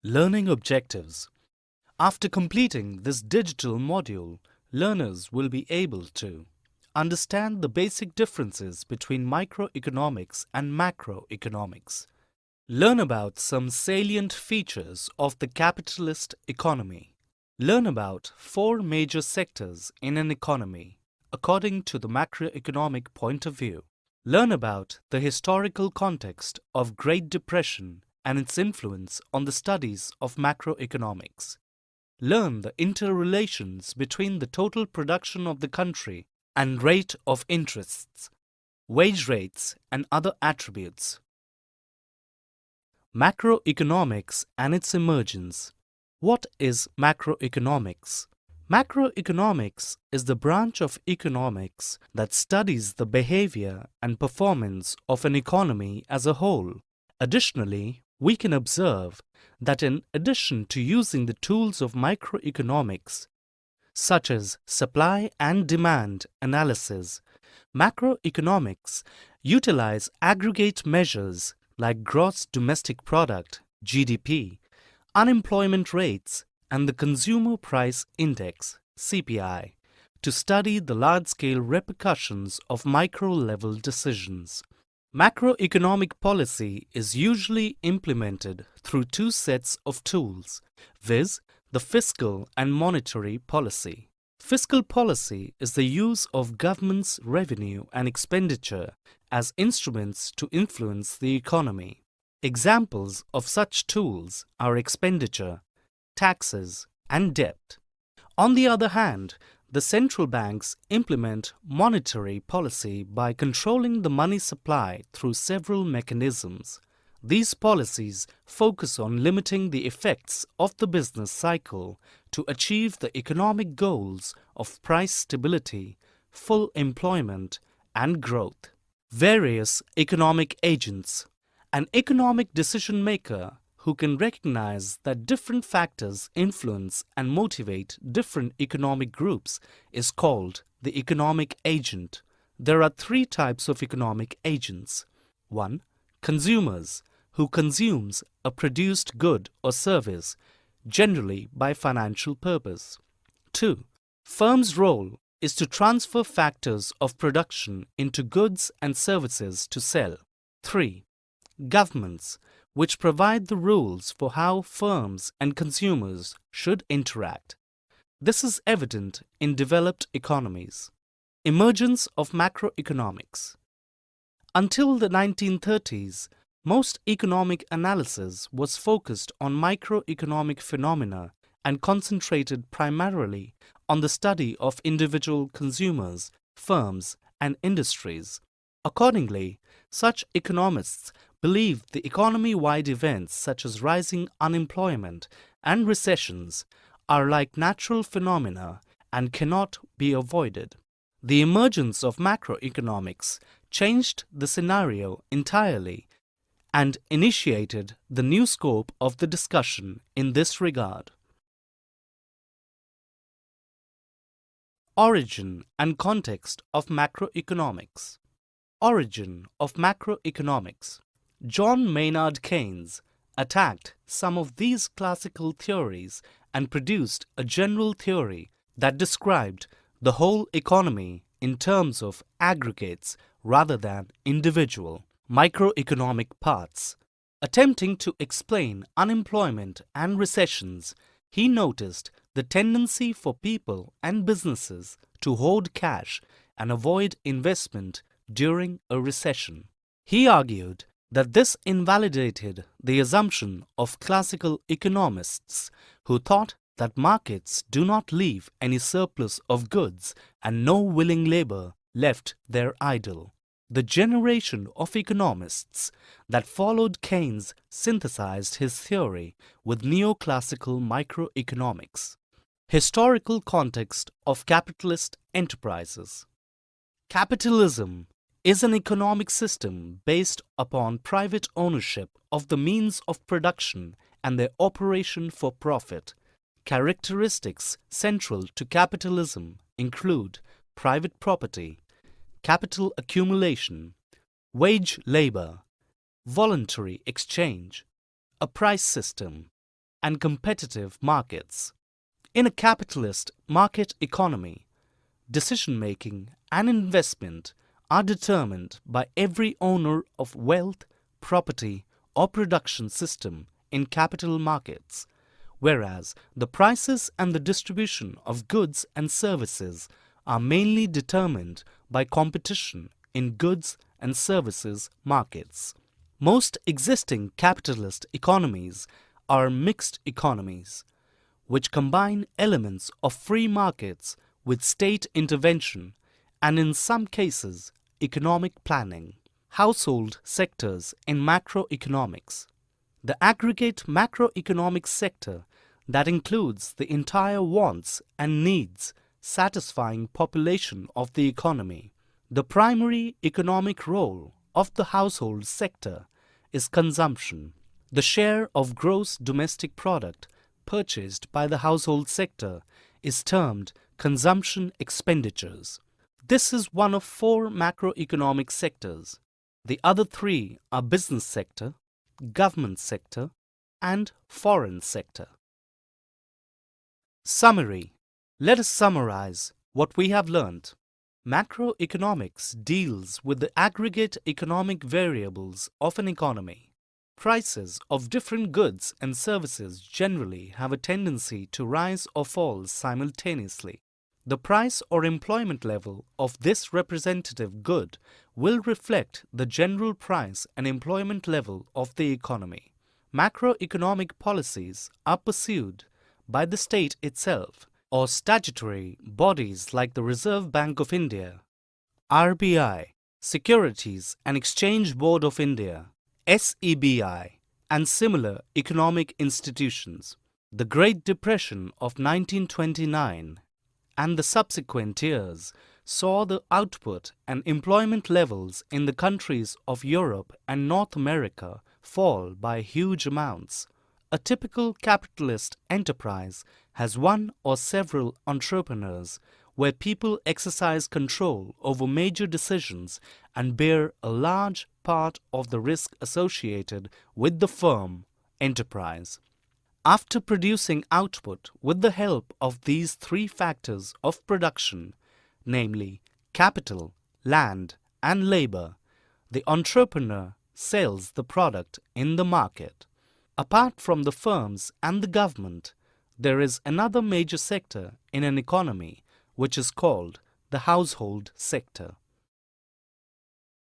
Learning objectives. After completing this digital module, learners will be able to understand the basic differences between microeconomics and macroeconomics, learn about some salient features of the capitalist economy, learn about four major sectors in an economy according to the macroeconomic point of view, learn about the historical context of Great Depression and its influence on the studies of macroeconomics. Learn the interrelations between the total production of the country and rate of interests, wage rates, and other attributes. Macroeconomics and its emergence. What is macroeconomics? Macroeconomics is the branch of economics that studies the behavior and performance of an economy as a whole. Additionally, we can observe that in addition to using the tools of microeconomics, such as supply and demand analysis, macroeconomics utilize aggregate measures like gross domestic product, GDP, unemployment rates, and the Consumer Price Index, CPI, to study the large-scale repercussions of micro-level decisions. Macroeconomic policy is usually implemented through two sets of tools, viz., the fiscal and monetary policy. Fiscal policy is the use of government's revenue and expenditure as instruments to influence the economy. Examples of such tools are expenditure, taxes, and debt. On the other hand, the central banks implement monetary policy by controlling the money supply through several mechanisms. These policies focus on limiting the effects of the business cycle to achieve the economic goals of price stability, full employment, and growth. Various economic agents. An economic decision maker who can recognize that different factors influence and motivate different economic groups is called the economic agent. There are three types of economic agents. 1. Consumers, who consumes a produced good or service, generally by financial purpose. 2. Firm's role is to transfer factors of production into goods and services to sell. 3. Governments, which provide the rules for how firms and consumers should interact. This is evident in developed economies. Emergence of macroeconomics. Until the 1930s, most economic analysis was focused on microeconomic phenomena and concentrated primarily on the study of individual consumers, firms, and industries. Accordingly, such economists believed the economy-wide events such as rising unemployment and recessions are like natural phenomena and cannot be avoided. The emergence of macroeconomics changed the scenario entirely and initiated the new scope of the discussion in this regard. Origin and context of macroeconomics. Origin of macroeconomics. John Maynard Keynes attacked some of these classical theories and produced a general theory that described the whole economy in terms of aggregates rather than individual microeconomic parts. Attempting to explain unemployment and recessions, he noticed the tendency for people and businesses to hoard cash and avoid investment during a recession. He argued that this invalidated the assumption of classical economists who thought that markets do not leave any surplus of goods and no willing labor left there idle. The generation of economists that followed Keynes synthesized his theory with neoclassical microeconomics. Historical context of capitalist enterprises. Capitalism is an economic system based upon private ownership of the means of production and their operation for profit. Characteristics central to capitalism include private property, capital accumulation, wage labor, voluntary exchange, a price system, and competitive markets. In a capitalist market economy, decision-making and investment are determined by every owner of wealth, property, or production system in capital markets, whereas the prices and the distribution of goods and services are mainly determined by competition in goods and services markets. Most existing capitalist economies are mixed economies, which combine elements of free markets with state intervention and, in some cases, economic planning. Household sectors in macroeconomics. The aggregate macroeconomic sector that includes the entire wants and needs satisfying population of the economy. The primary economic role of the household sector is consumption. The share of gross domestic product purchased by the household sector is termed consumption expenditures. This is one of four macroeconomic sectors. The other three are business sector, government sector, and foreign sector. Summary. Let us summarize what we have learned. Macroeconomics deals with the aggregate economic variables of an economy. Prices of different goods and services generally have a tendency to rise or fall simultaneously. The price or employment level of this representative good will reflect the general price and employment level of the economy. Macroeconomic policies are pursued by the state itself or statutory bodies like the Reserve Bank of India, RBI, Securities and Exchange Board of India, SEBI, and similar economic institutions. The Great Depression of 1929 and the subsequent years saw the output and employment levels in the countries of Europe and North America fall by huge amounts. A typical capitalist enterprise has one or several entrepreneurs where people exercise control over major decisions and bear a large part of the risk associated with the firm enterprise. After producing output with the help of these three factors of production, namely capital, land, and labor, the entrepreneur sells the product in the market. Apart from the firms and the government, there is another major sector in an economy which is called the household sector.